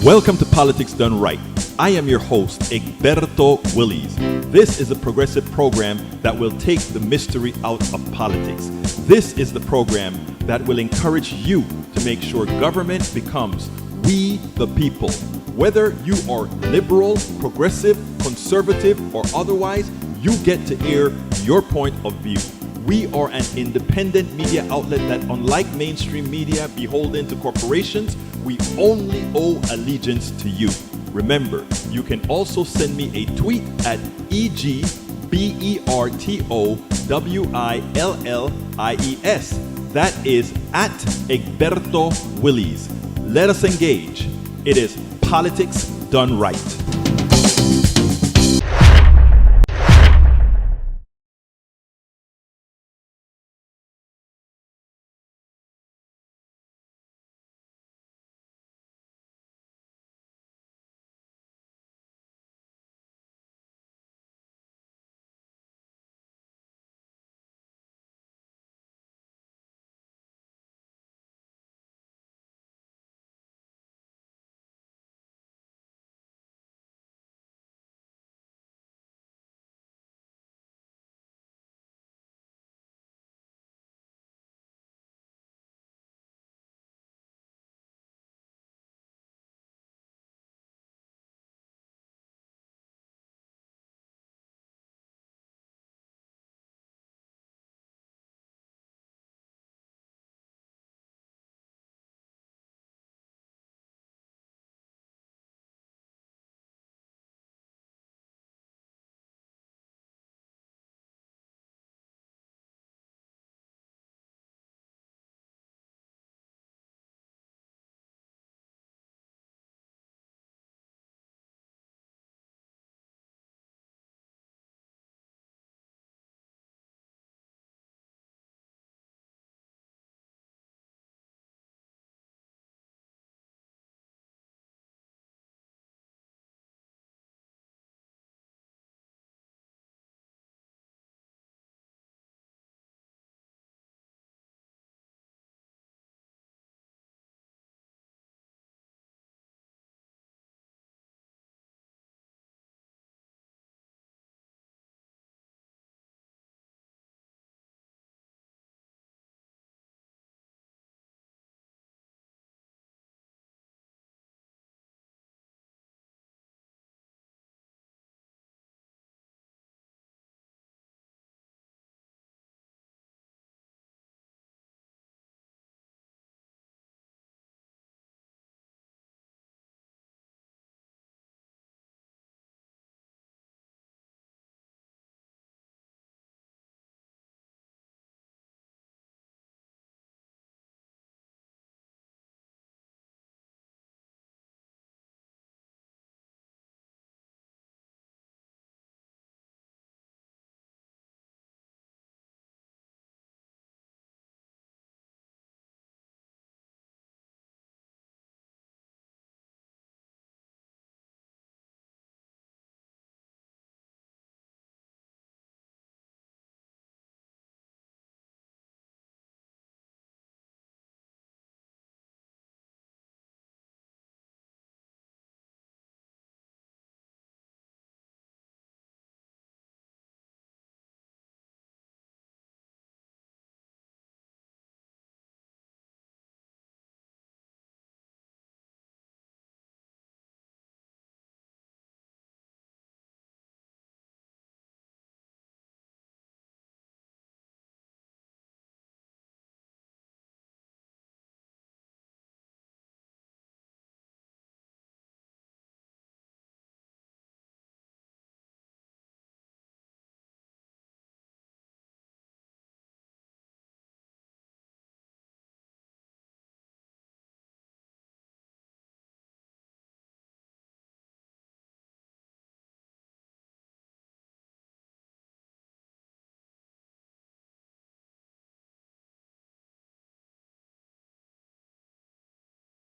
Welcome to Politics Done Right. I am your host, Egberto Willies. This is a progressive program that will take the mystery out of politics. This is the program that will encourage you to make sure government becomes we the people. Whether you are liberal, progressive, conservative, or otherwise, you get to air your point of view. We are an independent media outlet that, unlike mainstream media beholden to corporations, we only owe allegiance to you. Remember, you can also send me a tweet at EGBERTOWILLIES. That is at Egberto Willies. Let us engage. It is Politics Done Right.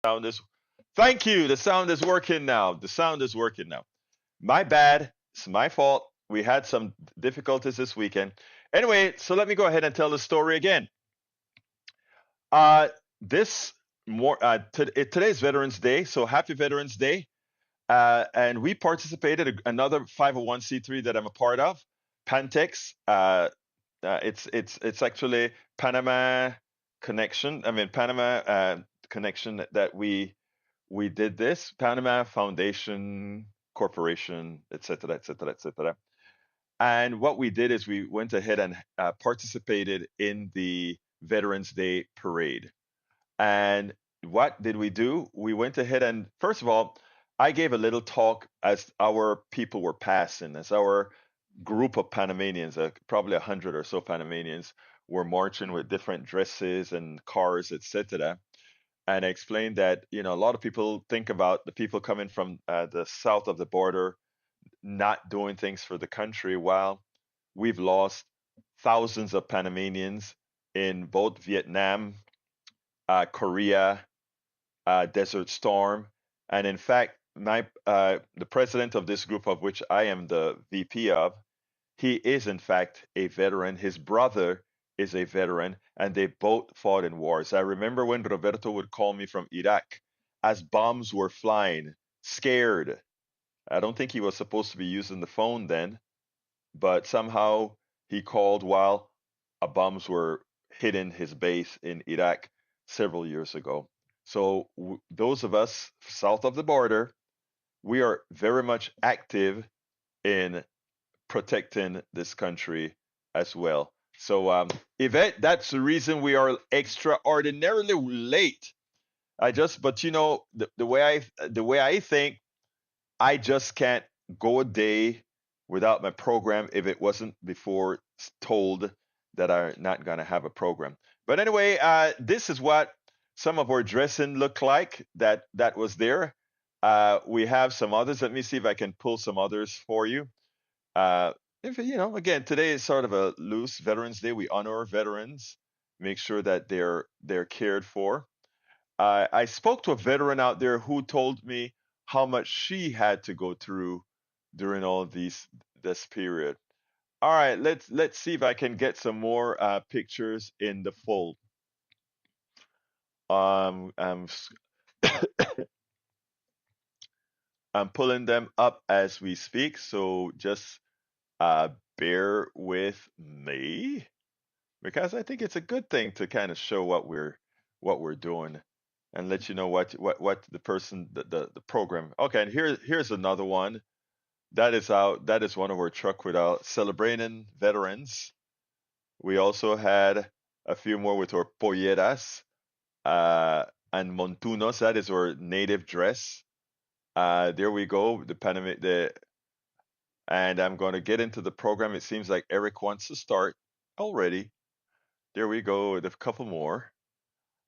Sound is Thank you. The sound is working now. The sound is working now. My bad. It's my fault. We had some difficulties this weekend. Anyway, so let me go ahead and tell the story again. Uh this today's Veterans Day, so happy Veterans Day. And we participated another 501c3 that I'm a part of, Pantex. It's actually Panama connection. I mean Panama connection that we did this Panama Foundation Corporation, etc., etc., etc. And what we did is we went ahead and participated in the Veterans Day parade. And what did we do? We went ahead and, first of all, I gave a little talk as our people were passing, as our group of Panamanians, probably 100 or so Panamanians, were marching with different dresses and cars, etc. And I explained that, a lot of people think about the people coming from the south of the border not doing things for the country, while we've lost thousands of Panamanians in both Vietnam, Korea, Desert Storm, and in fact, the president of this group, of which I am the VP of, he is in fact a veteran. His brother is a veteran, and they both fought in wars. I remember when Roberto would call me from Iraq as bombs were flying, scared. I don't think he was supposed to be using the phone then, but somehow he called while bombs were hitting his base in Iraq several years ago. So, those of us south of the border, we are very much active in protecting this country as well. So, Yvette, that's the reason we are extraordinarily late. But the way I think, I just can't go a day without my program if it wasn't before told that I'm not going to have a program. But anyway, this is what some of our dressing looked like that was there. We have some others. Let me see if I can pull some others for you. If again, today is sort of a loose Veterans Day. We honor our veterans, make sure that they're cared for. I spoke to a veteran out there who told me how much she had to go through during all this period. All right, let's see if I can get some more pictures in the fold. Um, I'm I'm pulling them up as we speak, so just uh, bear with me because I think it's a good thing to kind of show what we're doing and let you know what the person the program. Okay, and here's another one that is out. That is one of our truck without celebrating veterans. We also had a few more with our polleras and montunos. That is our native dress. There we go. And I'm going to get into the program. It seems like Eric wants to start already. There we go with a couple more.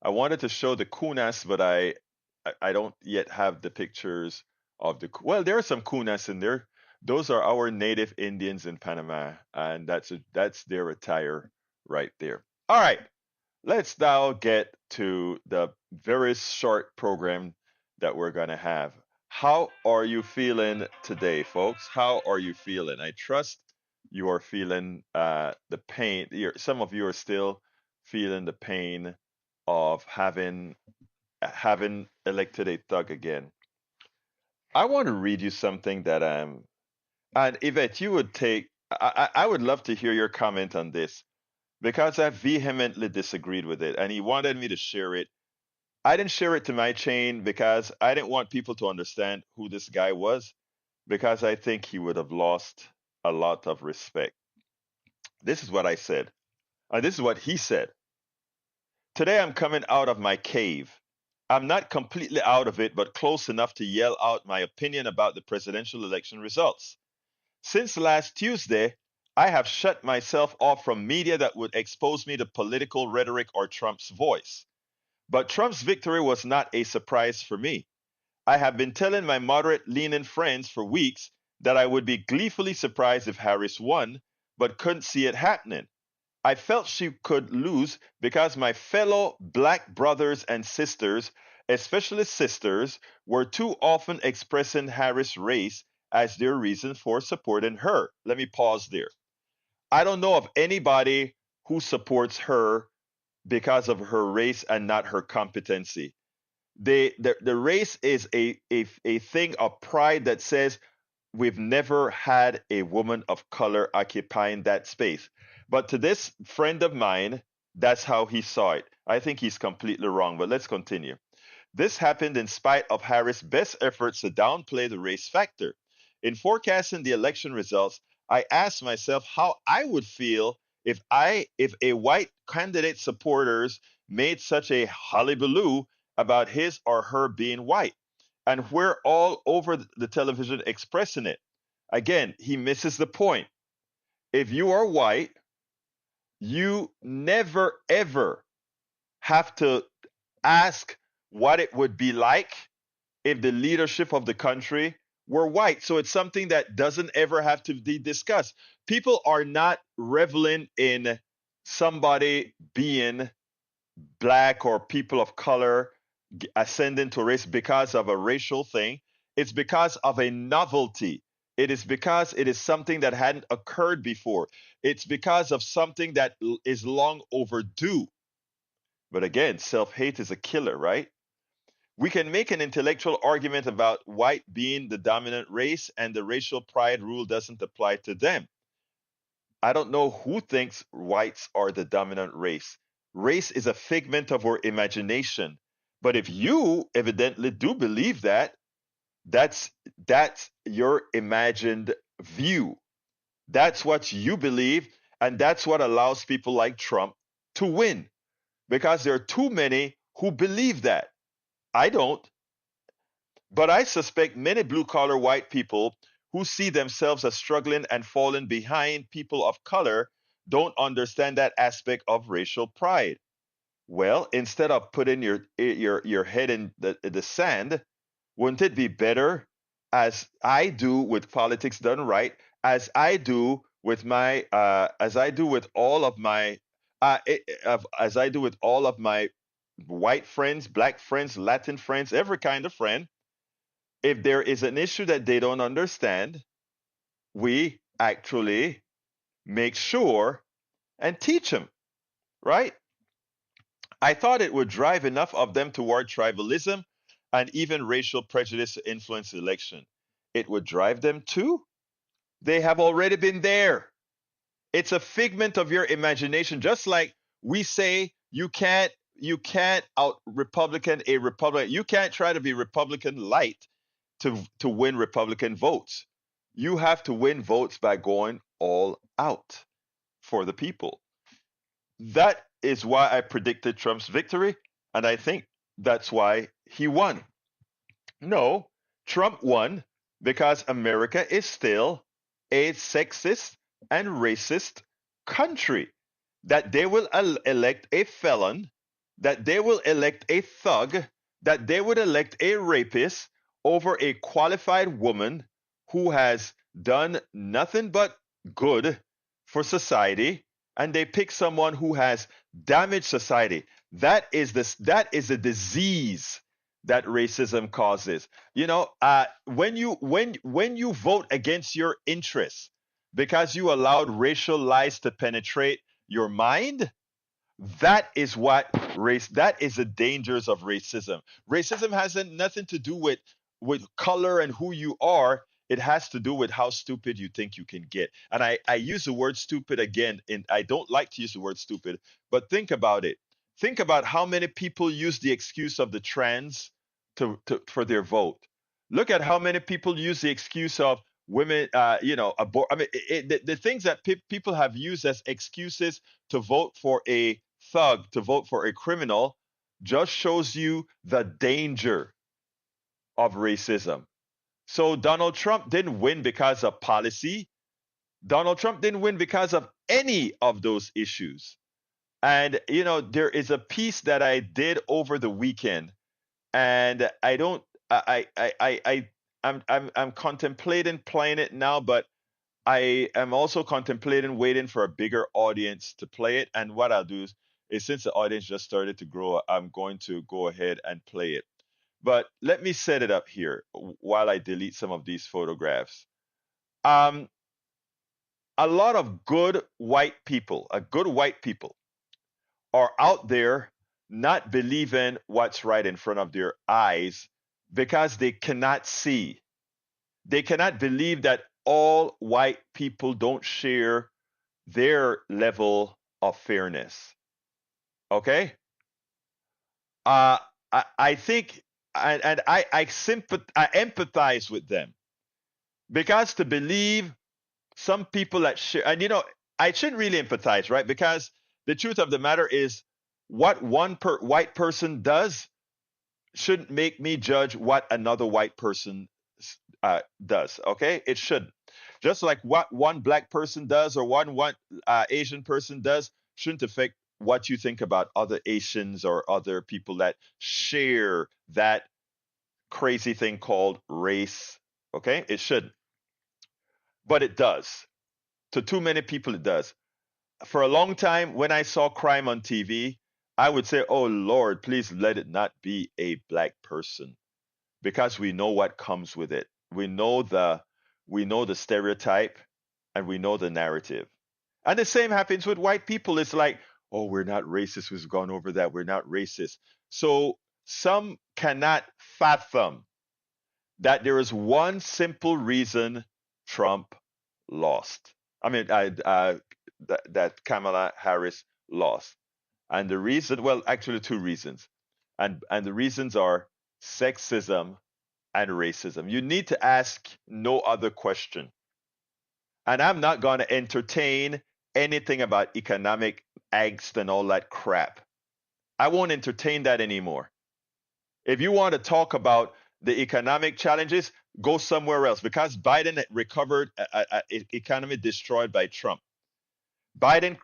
I wanted to show the kunas, but I don't yet have the pictures of well, there are some kunas in there. Those are our native Indians in Panama, and that's their attire right there. All right, let's now get to the very short program that we're gonna have. How are you feeling today, folks? How are you feeling? I trust you are feeling the pain. Some of you are still feeling the pain of having elected a thug again. I want to read you something that and Yvette, you would take. I would love to hear your comment on this because I vehemently disagreed with it, and he wanted me to share it. I didn't share it to my chain because I didn't want people to understand who this guy was because I think he would have lost a lot of respect. This is what I said. And this is what he said. Today I'm coming out of my cave. I'm not completely out of it, but close enough to yell out my opinion about the presidential election results. Since last Tuesday, I have shut myself off from media that would expose me to political rhetoric or Trump's voice. But Trump's victory was not a surprise for me. I have been telling my moderate leaning friends for weeks that I would be gleefully surprised if Harris won, but couldn't see it happening. I felt she could lose because my fellow black brothers and sisters, especially sisters, were too often expressing Harris' race as their reason for supporting her. Let me pause there. I don't know of anybody who supports her because of her race and not her competency. The race is a thing of pride that says we've never had a woman of color occupying that space. But to this friend of mine, that's how he saw it. I think he's completely wrong, but let's continue. This happened in spite of Harris' best efforts to downplay the race factor. In forecasting the election results, I asked myself how I would feel if a white candidate supporters made such a hullabaloo about his or her being white. And we're all over the television expressing it. Again, he misses the point. If you are white, you never ever have to ask what it would be like if the leadership of the country were white. So it's something that doesn't ever have to be discussed. People are not reveling in somebody being black or people of color ascending to race because of a racial thing. It's because of a novelty. It is because it is something that hadn't occurred before. It's because of something that is long overdue. But again, self hate is a killer, right? We can make an intellectual argument about white being the dominant race and the racial pride rule doesn't apply to them. I don't know who thinks whites are the dominant race. Race is a figment of our imagination. But if you evidently do believe that, that's that's your imagined view. That's what you believe, and that's what allows people like Trump to win because there are too many who believe that. I don't. But I suspect many blue collar white people who see themselves as struggling and falling behind people of color don't understand that aspect of racial pride. Well, instead of putting your head in the sand, wouldn't it be better, as I do with politics done right, as I do with all of my as I do with all of my white friends, black friends, Latin friends, every kind of friend, if there is an issue that they don't understand, we actually make sure and teach them, right? I thought it would drive enough of them toward tribalism and even racial prejudice to influence the election. It would drive them too. They have already been there. It's a figment of your imagination, just like we say you can't out Republican a Republican. You can't try to be Republican light to win Republican votes. You have to win votes by going all out for the people. That is why I predicted Trump's victory, and I think that's why he won. No, Trump won because America is still a sexist and racist country. That they will elect a felon, that they will elect a thug, that they would elect a rapist over a qualified woman who has done nothing but good for society, and they pick someone who has damaged society. That is a disease that racism causes. When you vote against your interests because you allowed racial lies to penetrate your mind, that is the dangers of racism. Racism has nothing to do with color and who you are. It has to do with how stupid you think you can get. And I use the word stupid again, and I don't like to use the word stupid, but think about it. Think about how many people use the excuse of the trans for their vote. Look at how many people use the excuse of women, I mean, the things that people have used as excuses to vote for a thug, to vote for a criminal, just shows you the danger of racism. So Donald Trump didn't win because of policy. Donald Trump didn't win because of any of those issues. And there is a piece that I did over the weekend, and I don't, I'm contemplating playing it now, but I am also contemplating waiting for a bigger audience to play it. And what I'll do is since the audience just started to grow, I'm going to go ahead and play it. But let me set it up here while I delete some of these photographs. Um, a lot of good white people are out there not believing what's right in front of their eyes because they cannot see. They cannot believe that all white people don't share their level of fairness. Okay? I think, I empathize with them because to believe some people that share, and I shouldn't really empathize, right? Because the truth of the matter is, what one white person does shouldn't make me judge what another white person does. Okay, it shouldn't. Just like what one black person does or one Asian person does shouldn't affect what you think about other Asians or other people that share that crazy thing called race. Okay, it shouldn't, but it does. To too many people, it does. For a long time, when I saw crime on TV, I would say, "Oh Lord, please let it not be a black person," because we know what comes with it. We know the stereotype, and we know the narrative. And the same happens with white people. It's like, "Oh, we're not racist. We've gone over that. We're not racist." So some cannot fathom that there is one simple reason Trump lost. I mean, that Kamala Harris lost. And the reason, well, actually two reasons. And the reasons are sexism and racism. You need to ask no other question. And I'm not going to entertain anything about economic angst and all that crap. I won't entertain that anymore. If you want to talk about the economic challenges, go somewhere else, because Biden recovered an economy destroyed by Trump. Biden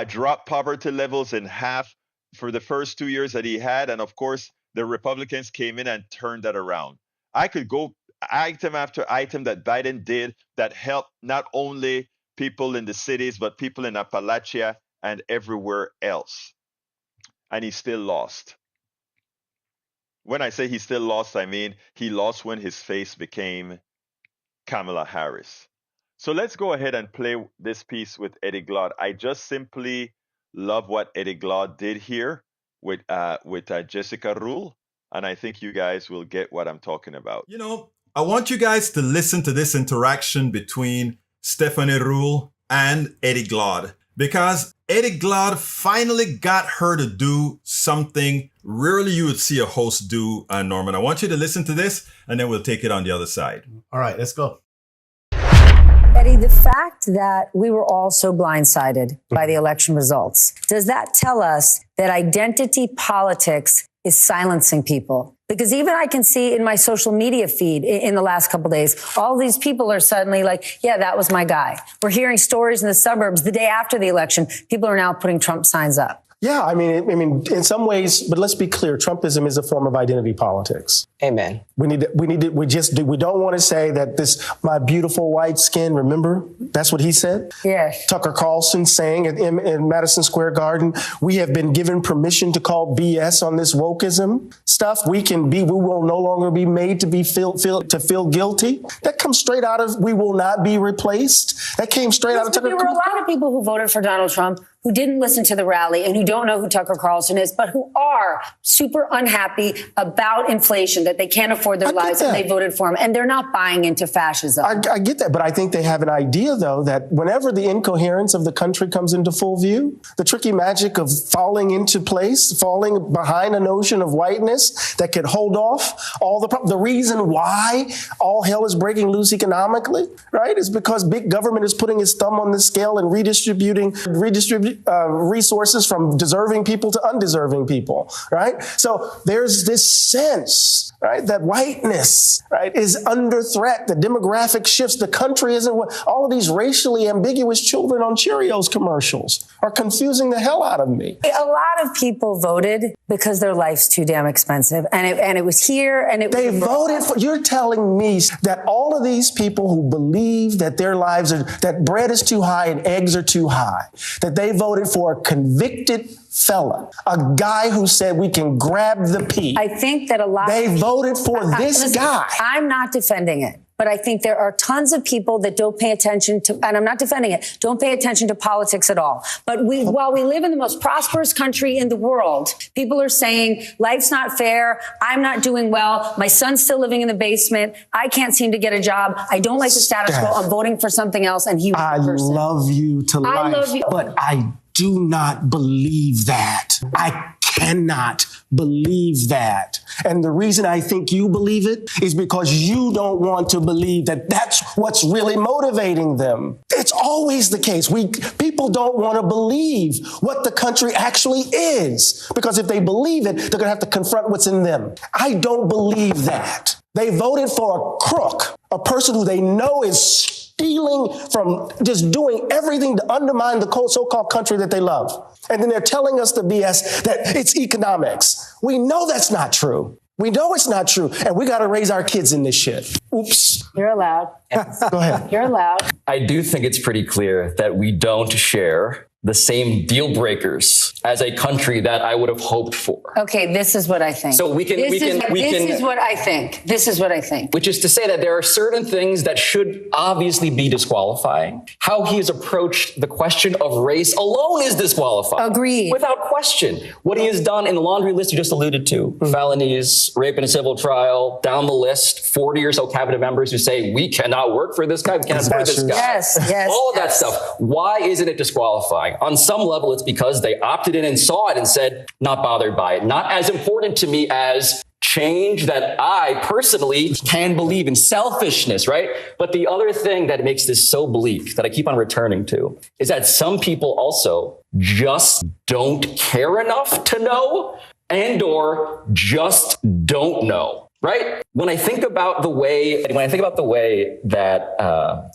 dropped poverty levels in half for the first 2 years that he had. And of course, the Republicans came in and turned that around. I could go item after item that Biden did that helped not only people in the cities, but people in Appalachia and everywhere else. And he still lost. When I say he still lost, I mean he lost when his face became Kamala Harris. So let's go ahead and play this piece with Eddie Glaude. I just simply love what Eddie Glaude did here with Jessica Ruhle, and I think you guys will get what I'm talking about. I want you guys to listen to this interaction between Stephanie Ruhle and Eddie Glaude, because Eddie Glaude finally got her to do something rarely you would see a host do, Norman. I want you to listen to this, and then we'll take it on the other side. All right, let's go. Eddie, the fact that we were all so blindsided by the election results, does that tell us that identity politics is silencing people? Because even I can see in my social media feed in the last couple of days, all these people are suddenly like, yeah, that was my guy. We're hearing stories in the suburbs the day after the election. People are now putting Trump signs up. Yeah, I mean, in some ways, but let's be clear, Trumpism is a form of identity politics. Amen. We don't want to say that this, my beautiful white skin, remember? That's what he said? Yes. Tucker Carlson saying in Madison Square Garden, we have been given permission to call BS on this wokeism stuff. We will no longer be made to feel guilty. That comes straight out of, we will not be replaced. That came straight out of Tucker. There were a lot of people who voted for Donald Trump who didn't listen to the rally and who don't know who Tucker Carlson is, but who are super unhappy about inflation, that they can't afford their lives, and they voted for him. And they're not buying into fascism. I get that, but I think they have an idea, though, that whenever the incoherence of the country comes into full view, the tricky magic of falling into place, falling behind a notion of whiteness that could hold off all the reason why all hell is breaking loose economically, right, is because big government is putting its thumb on the scale and redistributing resources from deserving people to undeserving people, right? So there's this sense, right, that whiteness, right, is under threat. The demographic shifts. The country isn't what all of these racially ambiguous children on Cheerios commercials are confusing the hell out of me. A lot of people voted because their life's too damn expensive, and it was here, and they voted for. You're telling me that all of these people who believe that their lives are, that bread is too high and eggs are too high, that they voted for a convicted felon, a guy who said we can grab the pea. I think that a lot they voted for this guy. I'm not defending it. but I think there are tons of people that don't pay attention to, and I'm not defending it, don't pay attention to politics at all. But while we live in the most prosperous country in the world, people are saying life's not fair. I'm not doing well. My son's still living in the basement. I can't seem to get a job. I don't like the status quo. I'm voting for something else. And he was I the person. love you to life. I love you. But I do not believe that. I cannot believe that. And the reason I think you believe it is because you don't want to believe that that's what's really motivating them. It's always the case. People don't want to believe what the country actually is, because if they believe it, they're going to have to confront what's in them. I don't believe that. They voted for a crook, a person who they know is stealing from, just doing everything to undermine the so-called country that they love. And then they're telling us the BS that it's economics. We know that's not true. We know it's not true. And we got to raise our kids in this shit. Oops. You're allowed. Go ahead. You're allowed. I do think it's pretty clear that we don't share the same deal breakers as a country that I would have hoped for. Okay, this is what I think. So this is what I think. This is what I think. Which is to say that there are certain things that should obviously be disqualifying. How he has approached the question of race alone is disqualifying. Agreed. Without question. What he has done in the laundry list you just alluded to, felonies, rape in a civil trial, down the list, 40 or so cabinet members who say, we cannot work for this guy, we cannot support this guy. Yes. All of that stuff. Why isn't it disqualifying? On some level, it's because they opted in and saw it and said, not bothered by it. Not as important to me as change that I personally can believe in. Selfishness, right? But the other thing that makes this so bleak that I keep on returning to is that some people also just don't care enough to know and or just don't know. Right? When I think about the way that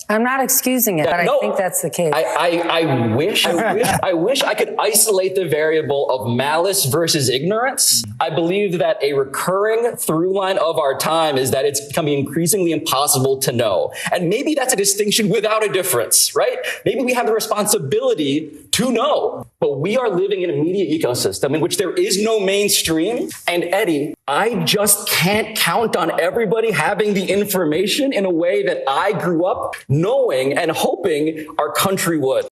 I'm not excusing it, but I think that's the case. I wish I could isolate the variable of malice versus ignorance. I believe that a recurring through line of our time is that it's becoming increasingly impossible to know. And maybe that's a distinction without a difference, right? Maybe we have the responsibility to know, but we are living in a media ecosystem in which there is no mainstream. And Eddie, I just can't count on everybody having the information in a way that I grew up knowing and hoping our country would.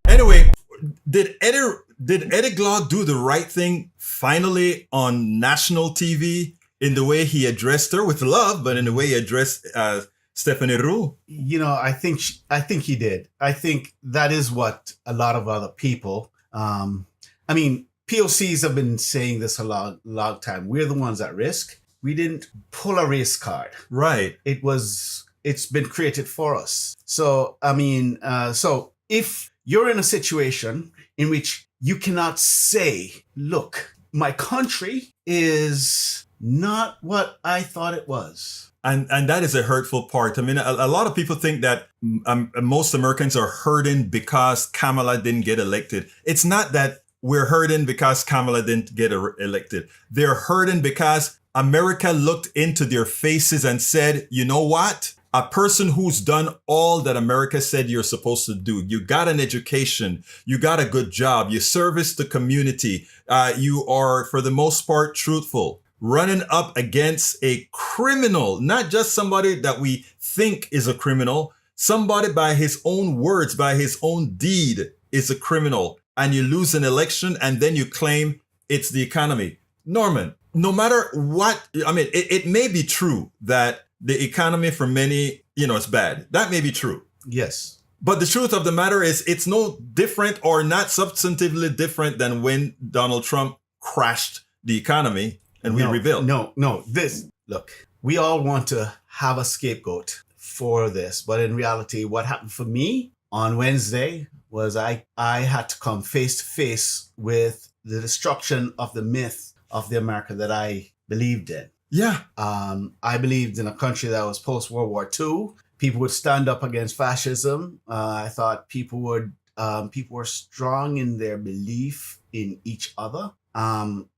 Anyway, did Eddie Glaude do the right thing finally on national TV in the way he addressed her with love, but in the way he addressed Stephanie Roux? You know, I think he did. I think that is what a lot of other people, POCs have been saying this a long time. We're the ones at risk. We didn't pull a race card. Right. It's been created for us. So, so if you're in a situation in which you cannot say, look, my country is not what I thought it was. And that is a hurtful part. I mean, a lot of people think that most Americans are hurting because Kamala didn't get elected. It's not that we're hurting because Kamala didn't get elected. They're hurting because America looked into their faces and said, you know what? A person who's done all that America said you're supposed to do. You got an education. You got a good job. You service the community. You are, for the most part, truthful. Running up against a criminal, not just somebody that we think is a criminal, somebody by his own words, by his own deed is a criminal. And you lose an election and then you claim it's the economy. Norman, no matter what, it may be true that the economy for many, it's bad. That may be true. Yes. But the truth of the matter is it's no different or not substantively different than when Donald Trump crashed the economy and we rebuilt. No. Look, we all want to have a scapegoat for this. But in reality, what happened for me on Wednesday was I had to come face to face with the destruction of the myth of the America that I believed in. Yeah. I believed in a country that was post-World War II. People would stand up against fascism. I thought people were strong in their belief in each other. I'm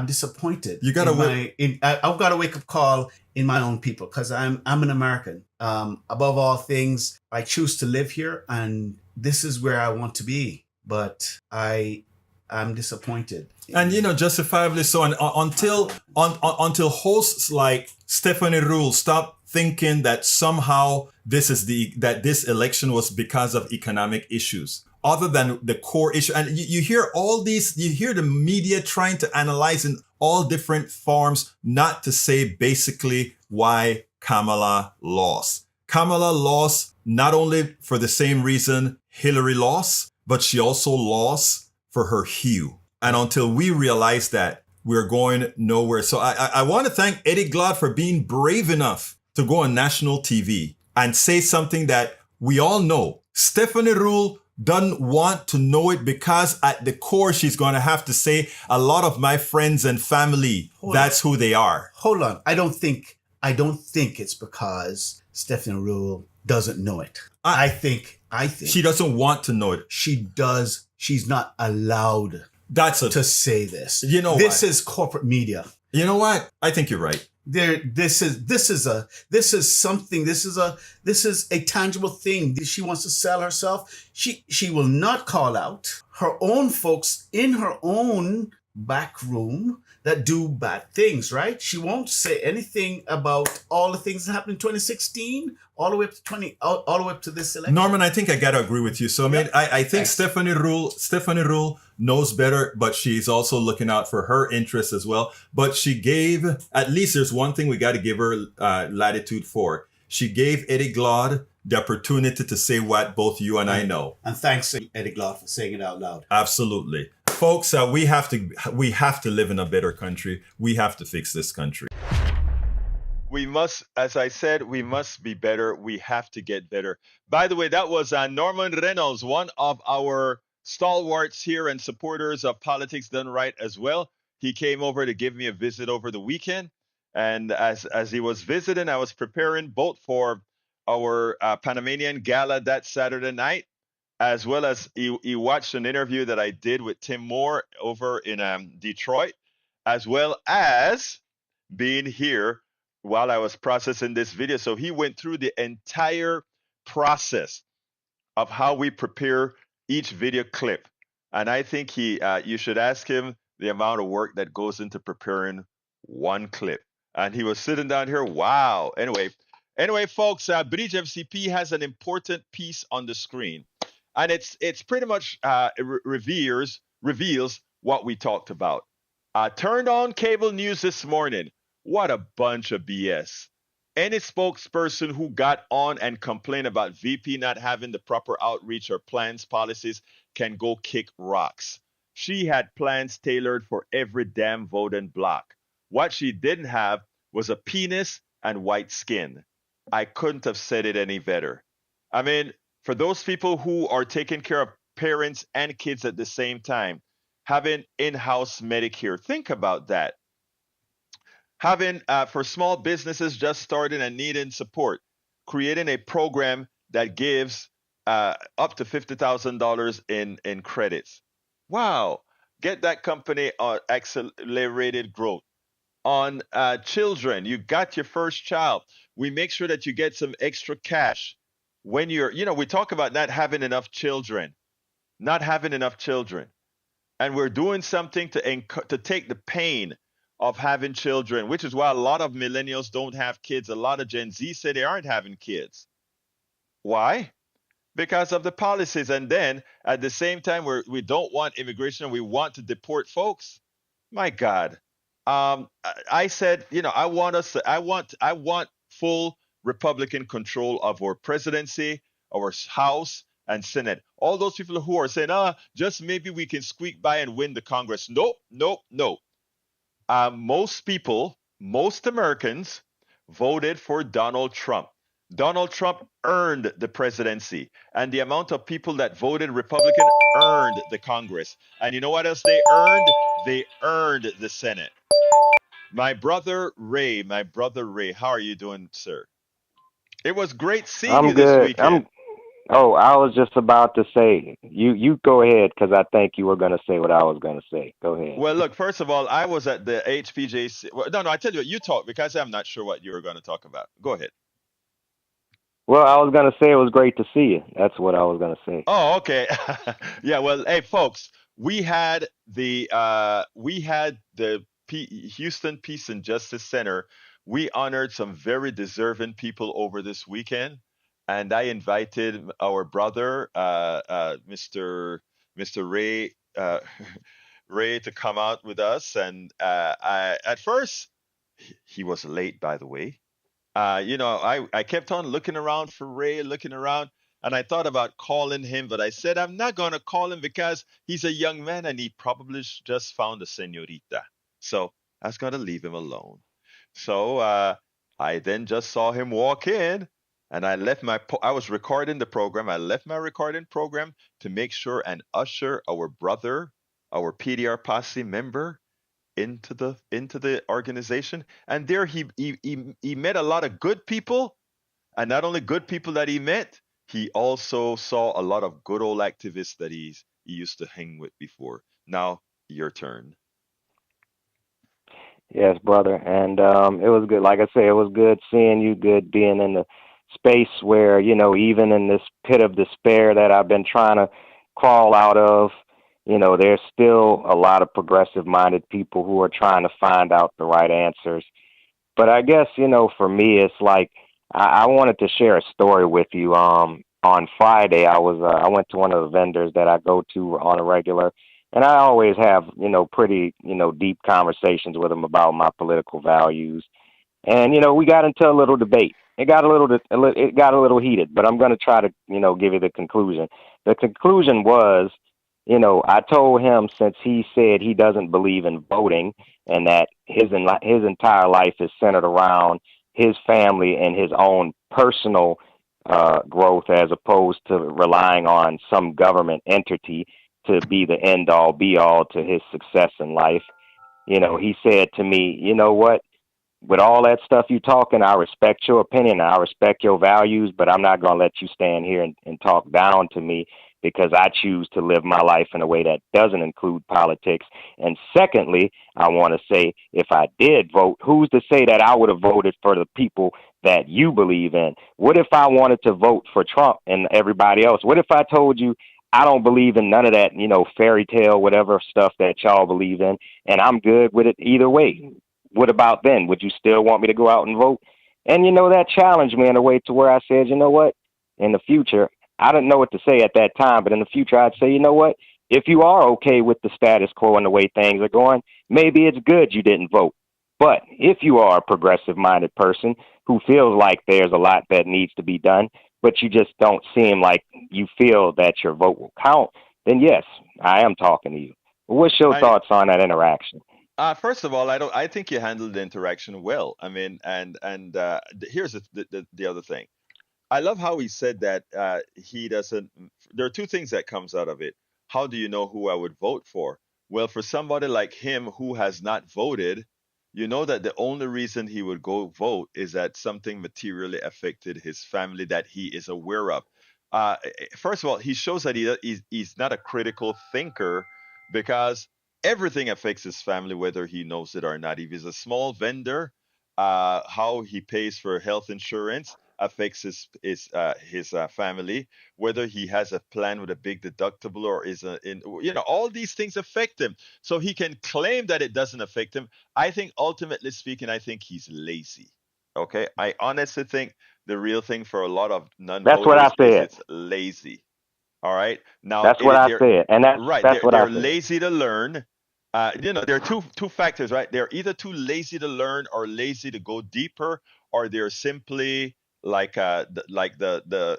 disappointed. You gotta I've got a wake-up call in my own people because I'm an American. Above all things, I choose to live here, and this is where I want to be. But I I'm disappointed. And justifiably so. And until hosts like Stephanie Rule stop thinking that somehow that this election was because of economic issues, other than the core issue. And you hear you hear the media trying to analyze in all different forms, not to say basically why Kamala lost. Kamala lost not only for the same reason Hillary lost, but she also lost for her hue. And until we realize that, we're going nowhere. So I want to thank Eddie Glaude for being brave enough to go on national TV and say something that we all know. Stephanie Rule doesn't want to know it because at the core, she's going to have to say, a lot of my friends and family, that's who they are. Hold on. I don't think it's because Stephanie Rule doesn't know it. I think she doesn't want to know it. She does. She's not allowed to say this. This is corporate media. You know what? I think you're right. This is a tangible thing. She wants to sell herself. She will not call out her own folks in her own back room that do bad things, right? She won't say anything about all the things that happened in 2016, all the way up to this election. Norman, I think I gotta agree with you. So I think Stephanie Rule knows better, but she's also looking out for her interests as well. But she gave, at least there's one thing we got to give her latitude for. She gave Eddie Glaude the opportunity to say what both you and I know. And thanks to Eddie Glaude for saying it out loud. Absolutely. Folks, we have to live in a better country. We have to fix this country. We must, as I said, we must be better. We have to get better. By the way, that was Norman Reynolds, one of our stalwarts here and supporters of Politics Done Right as well. He came over to give me a visit over the weekend. And as he was visiting, I was preparing both for our Panamanian Gala that Saturday night, as well as he watched an interview that I did with Tim Moore over in Detroit, as well as being here while I was processing this video. So he went through the entire process of how we prepare each video clip. And I think you should ask him the amount of work that goes into preparing one clip. And he was sitting down here. Wow. Anyway, folks, Bridge FCP has an important piece on the screen. And it's pretty much reveals what we talked about. Turned on cable news this morning. What a bunch of BS. Any spokesperson who got on and complained about VP not having the proper outreach or plans, policies can go kick rocks. She had plans tailored for every damn voting block. What she didn't have was a penis and white skin. I couldn't have said it any better. I mean, for those people who are taking care of parents and kids at the same time, having in-house Medicare, think about that. Having, for small businesses just starting and needing support, creating a program that gives up to $50,000 in credits. Wow. Get that company on accelerated growth. On children, you got your first child. We make sure that you get some extra cash. When we talk about not having enough children. And we're doing something to take the pain of having children, which is why a lot of millennials don't have kids. A lot of Gen Z say they aren't having kids. Why? Because of the policies. And then at the same time, we don't want immigration. We want to deport folks. My God. I said, I want full Republican control of our presidency, our House, and Senate. All those people who are saying, just maybe we can squeak by and win the Congress. No. Most Americans voted for Donald Trump. Donald Trump earned the presidency, and the amount of people that voted Republican earned the Congress. And you know what else they earned? They earned the Senate. My brother Ray, how are you doing, sir? It was great seeing you this weekend. I was just about to say, you go ahead, because I think you were going to say what I was going to say. Go ahead. Well, look, first of all, I was at the HPJC. Well, no, I tell you what, you talk, because I'm not sure what you were going to talk about. Go ahead. Well, I was going to say it was great to see you. That's what I was going to say. Oh, okay. Yeah, well, hey, folks, we had the Houston Peace and Justice Center. We honored some very deserving people over this weekend, and I invited our brother, Mr. Ray, Ray, to come out with us. And at first, he was late, by the way. I kept on looking around for Ray, looking around, and I thought about calling him, but I said I'm not going to call him because he's a young man and he probably just found a señorita. So I was going to leave him alone. So I then just saw him walk in, and I was recording the program. I left my recording program to make sure and usher our brother, our PDR posse member, into the organization. And there he met a lot of good people, and not only good people that he met, he also saw a lot of good old activists that he used to hang with before. Now your turn. Yes, brother. And it was good. Like I say, it was good seeing you, good being in the space where, even in this pit of despair that I've been trying to crawl out of, there's still a lot of progressive minded people who are trying to find out the right answers. But I guess, for me, it's like I wanted to share a story with you. On Friday, I went to one of the vendors that I go to on a regular, and I always have, pretty, deep conversations with them about my political values. And, we got into a little debate. It got a little heated, but I'm going to try to, give you the conclusion. The conclusion was, I told him, since he said he doesn't believe in voting and that his entire life is centered around his family and his own personal growth, as opposed to relying on some government entity to be the end all be all to his success in life. He said to me, you know what? With all that stuff you talking, I respect your opinion, I respect your values, but I'm not going to let you stand here and talk down to me, because I choose to live my life in a way that doesn't include politics. And secondly, I want to say, if I did vote, who's to say that I would have voted for the people that you believe in? What if I wanted to vote for Trump and everybody else? What if I told you I don't believe in none of that, fairy tale, whatever stuff that y'all believe in, and I'm good with it either way? What about then? Would you still want me to go out and vote? And, that challenged me in a way to where I said, you know what, in the future, I didn't know what to say at that time, but in the future, I'd say, you know what, if you are okay with the status quo and the way things are going, maybe it's good you didn't vote. But if you are a progressive-minded person who feels like there's a lot that needs to be done, but you just don't seem like you feel that your vote will count, then yes, I am talking to you. What's your thoughts on that interaction? First of all, I think you handled the interaction well. I mean, and here's the other thing. I love how he said that he doesn't. There are two things that comes out of it. How do you know who I would vote for? Well, for somebody like him who has not voted, you know that the only reason he would go vote is that something materially affected his family that he is aware of. First of all, he shows that he's not a critical thinker, because everything affects his family, whether he knows it or not. If he's a small vendor, how he pays for health insurance affects his family. Whether he has a plan with a big deductible or all these things affect him. So he can claim that it doesn't affect him. I think, ultimately speaking, I think he's lazy. Okay, I honestly think the real thing for a lot of non-voters That's what I is said. it's lazy. All right. Now That's what I said, and right. that's what I They're said. lazy to learn. There are two factors, right? They're either too lazy to learn or lazy to go deeper, or they're simply like the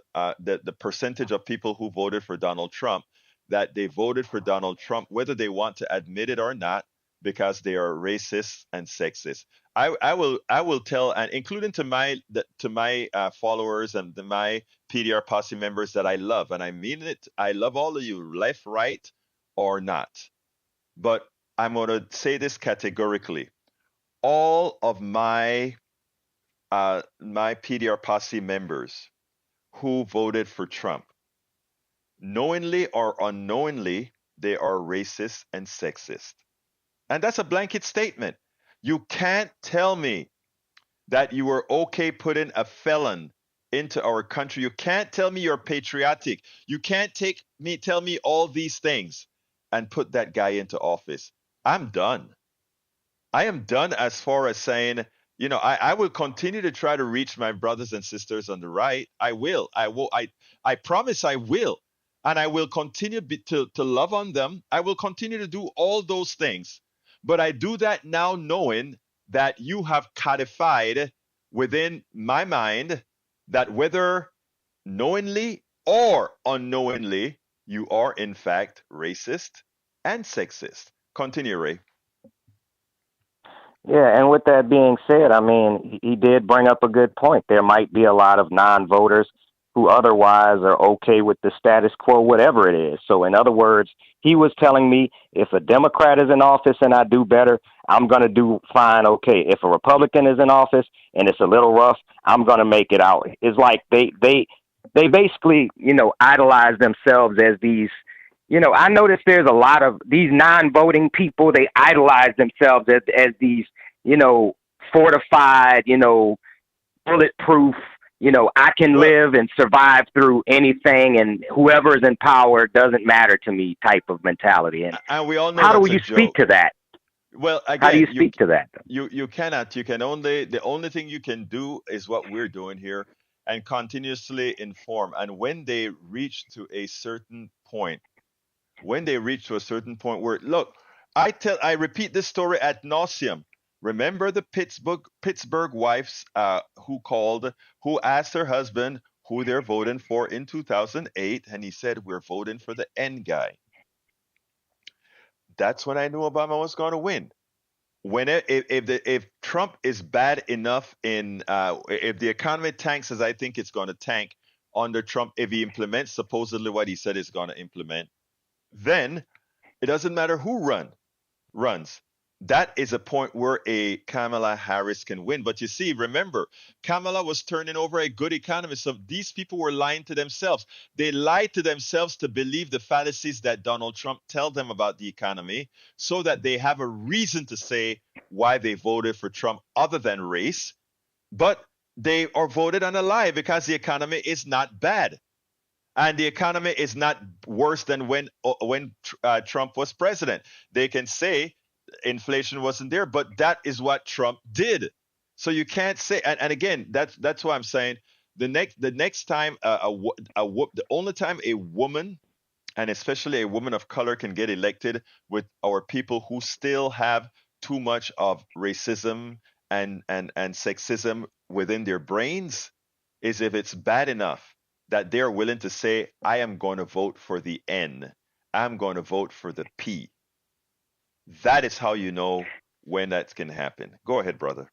percentage of people who voted for Donald Trump, that they voted for Donald Trump whether they want to admit it or not, because they are racist and sexist. I will tell, and including to my followers and my PDR posse members that I love, and I mean it. I love all of you, left, right, or not. But I'm going to say this categorically: all of my PDR posse members who voted for Trump, knowingly or unknowingly, they are racist and sexist. And that's a blanket statement. You can't tell me that you were okay putting a felon into our country. You can't tell me you're patriotic. You can't tell me all these things. and put that guy into office. I'm done. I am done as far as saying, I will continue to try to reach my brothers and sisters on the right. I will. I promise I will. And I will continue to love on them. I will continue to do all those things. But I do that now knowing that you have codified within my mind that whether knowingly or unknowingly, you are in fact racist and sexist. Continue, Ray. Yeah, and with that being said, I mean, he did bring up a good point. There might be a lot of non-voters who otherwise are okay with the status quo, whatever it is. So in other words, he was telling me if a Democrat is in office and I do better, I'm going to do fine, okay. If a Republican is in office and it's a little rough, I'm going to make it out. It's like they basically, idolize themselves as these, I noticed there's a lot of these non-voting people, they idolize themselves as these, fortified, bulletproof, I can live and survive through anything, and whoever's in power doesn't matter to me type of mentality. And we all know how do that's a you speak joke. to that? Well, again, How do you speak to that? You cannot. The only thing you can do is what we're doing here and continuously inform. And when they reach to a certain point, where, look, I repeat this story ad nauseum. Remember the Pittsburgh wives who asked her husband who they're voting for in 2008, and he said, "We're voting for the N guy." That's when I knew Obama was going to win. If Trump is bad enough if the economy tanks as I think it's going to tank under Trump, if he implements supposedly what he said he's going to implement, then it doesn't matter who runs. That is a point where a Kamala Harris can win. But you see, remember, Kamala was turning over a good economy. So these people were lying to themselves. They lied to themselves to believe the fallacies that Donald Trump tells them about the economy so that they have a reason to say why they voted for Trump other than race. But they are voted on a lie because the economy is not bad. And the economy is not worse than when Trump was president. They can say inflation wasn't there, but that is what Trump did. So you can't say, and again, that's why I'm saying the next time the only time a woman, and especially a woman of color, can get elected with our people who still have too much of racism and sexism within their brains is if it's bad enough that they're willing to say, I am going to vote for the N. I'm going to vote for the P. That is how you know when that can happen. Go ahead, brother.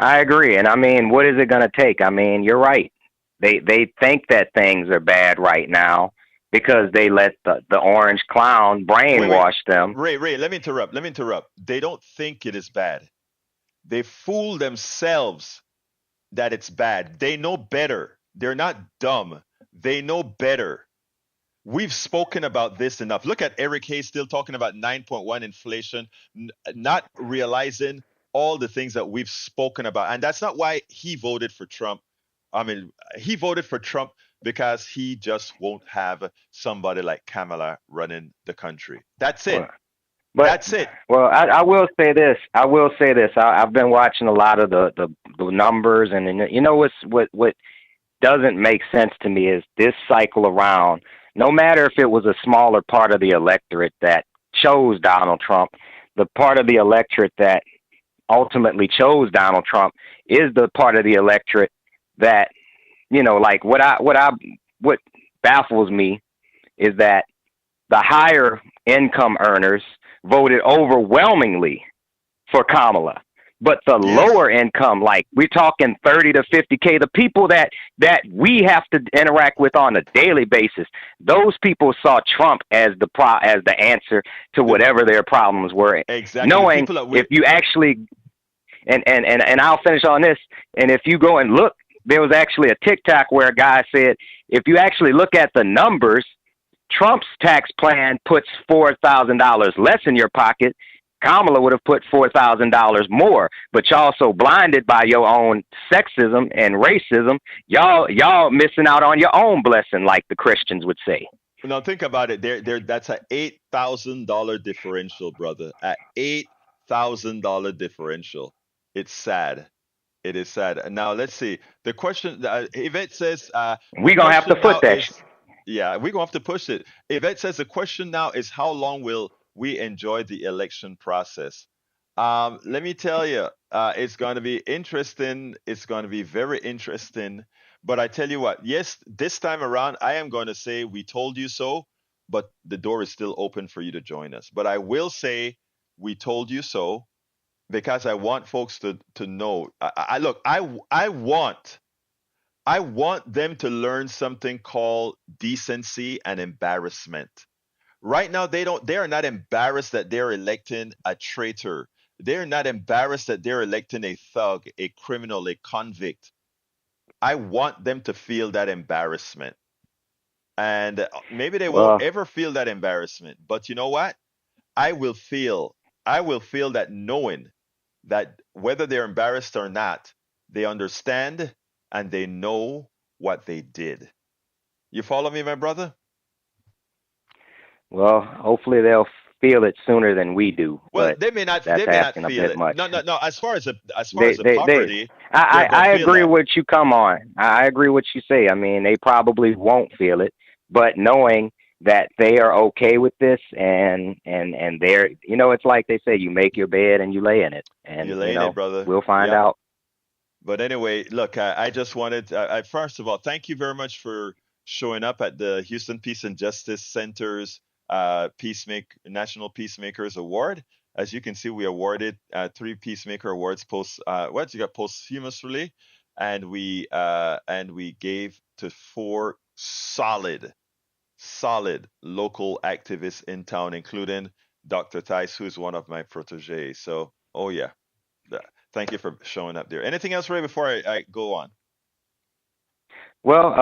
I agree. And I mean, what is it going to take? I mean, you're right. They think that things are bad right now because they let the orange clown brainwash them. Ray, let me interrupt. They don't think it is bad. They fool themselves that it's bad. They know better. They're not dumb. They know better. We've spoken about this enough. Look at Eric Hayes still talking about 9.1 inflation, not realizing all the things that we've spoken about. And that's not why he voted for Trump. I mean, he voted for Trump because he just won't have somebody like Kamala running the country. That's it. That's it. Well, I will say this. I've been watching a lot of the numbers, and you know what doesn't make sense to me is this cycle around. No matter if it was a smaller part of the electorate that chose Donald Trump, the part of the electorate that ultimately chose Donald Trump is the part of the electorate that, like what baffles me is that the higher income earners voted overwhelmingly for Kamala. But the lower income, like we're talking 30 to 50K, the people that we have to interact with on a daily basis, those people saw Trump as the answer to whatever their problems were. Exactly. Knowing if you actually, and I'll finish on this, and if you go and look, there was actually a TikTok where a guy said, if you actually look at the numbers, Trump's tax plan puts $4,000 less in your pocket. Kamala would have put $4,000 more, but y'all so blinded by your own sexism and racism, y'all missing out on your own blessing, like the Christians would say. Now think about it. That's a $8,000 differential, brother. At $8,000 differential. It's sad. It is sad. Now let's see. The question, Yvette says, the We gonna have to question foot now that. is, yeah, we're gonna have to push it. Yvette says the question now is how long will we enjoy the election process? Let me tell you, it's going to be interesting. It's going to be very interesting. But I tell you what, yes, this time around, I am going to say we told you so, but the door is still open for you to join us. But I will say we told you so because I want folks to know. I look, I want them to learn something called decency and embarrassment. Right now, they are not embarrassed that they're electing a traitor. They're not embarrassed that they're electing a thug, a criminal, a convict. I want them to feel that embarrassment. And maybe they won't Well, ever feel that embarrassment. But you know what? I will feel I will feel that knowing that whether they're embarrassed or not, they understand and they know what they did. You follow me, my brother? well, hopefully they'll feel it sooner than we do, Well, but they that's may not asking a feel bit it. much. No. As far They, as the they, they. poverty, they're gonna I feel agree that. with you. Come on, I agree with you say. I mean, they probably won't feel it, but knowing that they are okay with this, and they're, it's like they say, you make your bed and you lay in it, You and lay in it, brother. we'll find Yep. out. But anyway, look, I just wanted, first of all, thank you very much for showing up at the Houston Peace and Justice Center's National Peacemakers Award. As you can see, we awarded three Peacemaker Awards posthumously, and we gave to four solid local activists in town, including Dr. Tice, who's one of my proteges. So, oh yeah. Th- Thank you for showing up there. Anything else, Ray, before I go on? Well,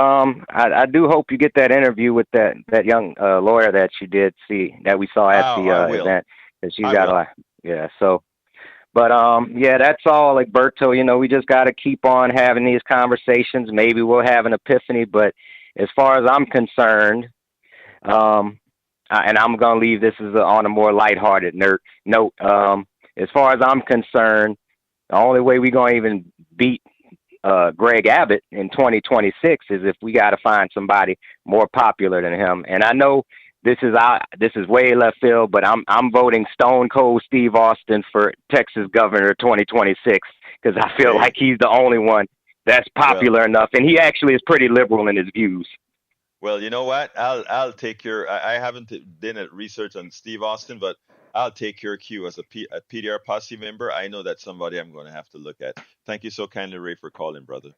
I do hope you get that interview with that young lawyer that you did see that we saw at Oh, the I will. event. Because she's I got a will. lot. Yeah. So, but yeah, that's all. Like Berto, we just got to keep on having these conversations. Maybe we'll have an epiphany. But as far as I'm concerned, and I'm gonna leave this on a more lighthearted note. As far as I'm concerned, the only way we're gonna even beat Greg Abbott in 2026 is if we got to find somebody more popular than him. And I know this is way left field, but I'm voting Stone Cold Steve Austin for Texas Governor 2026 because I feel Hey, like he's the only one that's well, popular enough, and he actually is pretty liberal in his views. well, you know what? I'll take your. I haven't done a research on Steve Austin, but I'll take your cue as a PDR posse member. I know that's somebody I'm going to have to look at. Thank you so kindly, Ray, for calling, brother.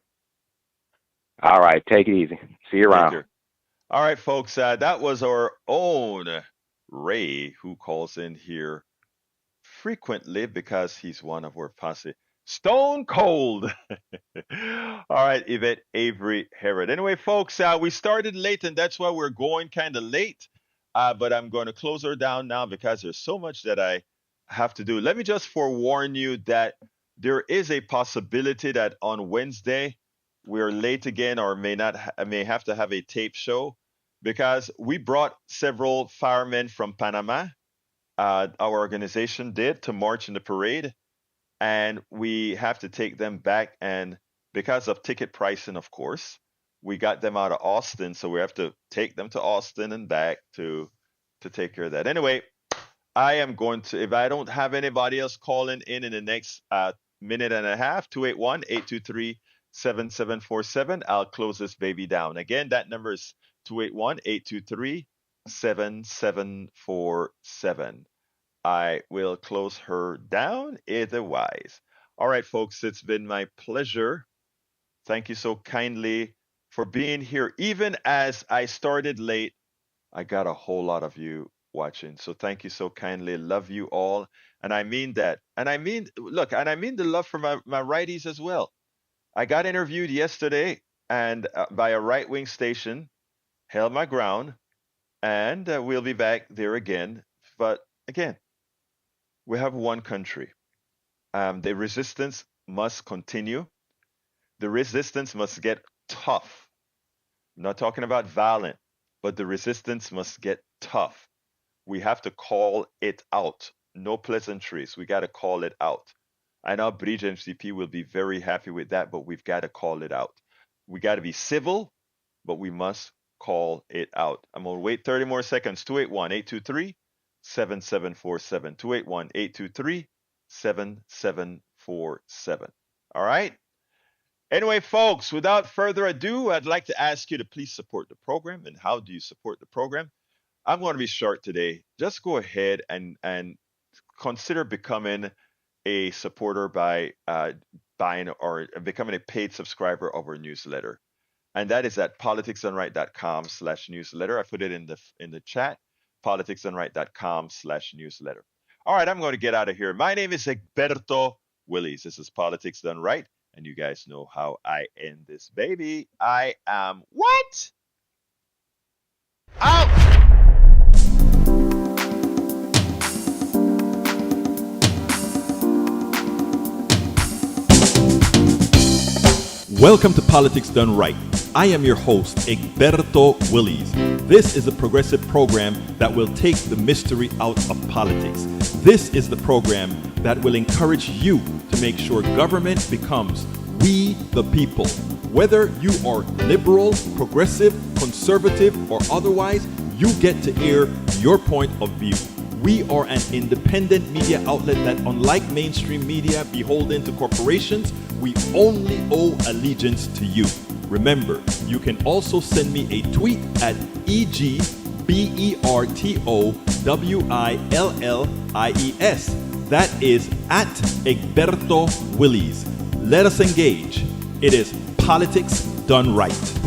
All right, take it easy. See you Take around. care. All right, folks. That was our own Ray who calls in here frequently because he's one of our posse. Stone cold. All right, Yvette Avery Herod. Anyway, folks, we started late, and that's why we're going kind of late. But I'm going to close her down now because there's so much that I have to do. Let me just forewarn you that there is a possibility that on Wednesday we're late again, or may not may have to have a tape show because we brought several firemen from Panama. Our organization did to march in the parade, and we have to take them back. And because of ticket pricing, of course, we got them out of Austin, so we have to take them to Austin and back to take care of that. Anyway, I am going to, if I don't have anybody else calling in the next minute and a half, 281-823-7747, I'll close this baby down. Again, that number is 281-823-7747. I will close her down otherwise. All right, folks, it's been my pleasure. Thank you so kindly for being here. Even as I started late, I got a whole lot of you watching. So thank you so kindly. Love you all. And I mean that. And I mean, look, and I mean the love for my righties as well. I got interviewed yesterday and by a right wing station, held my ground, and we'll be back there again. But again, we have one country. The resistance must continue. The resistance must get tough. I'm not talking about violent. but the resistance must get tough. We have to call it out. No pleasantries. We got to call it out. I know Bridge MCP will be very happy with that, but we've got to call it out. We got to be civil, but we must call it out. I'm going to wait 30 more seconds. 281-823-7747. 281-823-7747. All right? Anyway, folks, without further ado, I'd like to ask you to please support the program. And how do you support the program? I'm going to be short today. Just go ahead and consider becoming a supporter by buying or becoming a paid subscriber of our newsletter. And that is at politicsdoneright.com/newsletter. I put it in the chat, politicsdoneright.com/newsletter. All right, I'm going to get out of here. My name is Egberto Willies. This is Politics Done Right. And you guys know how I end this baby. I am what? Out! Welcome to Politics Done Right. I am your host, Egberto Willies. This is a progressive program that will take the mystery out of politics. This is the program that will encourage you to make sure government becomes we the people. Whether you are liberal, progressive, conservative, or otherwise, you get to air your point of view. We are an independent media outlet that, unlike mainstream media beholden to corporations, we only owe allegiance to you. Remember, you can also send me a tweet at EGBERTOWILLIES. That is at Egberto Willies. Let us engage. It is Politics Done Right.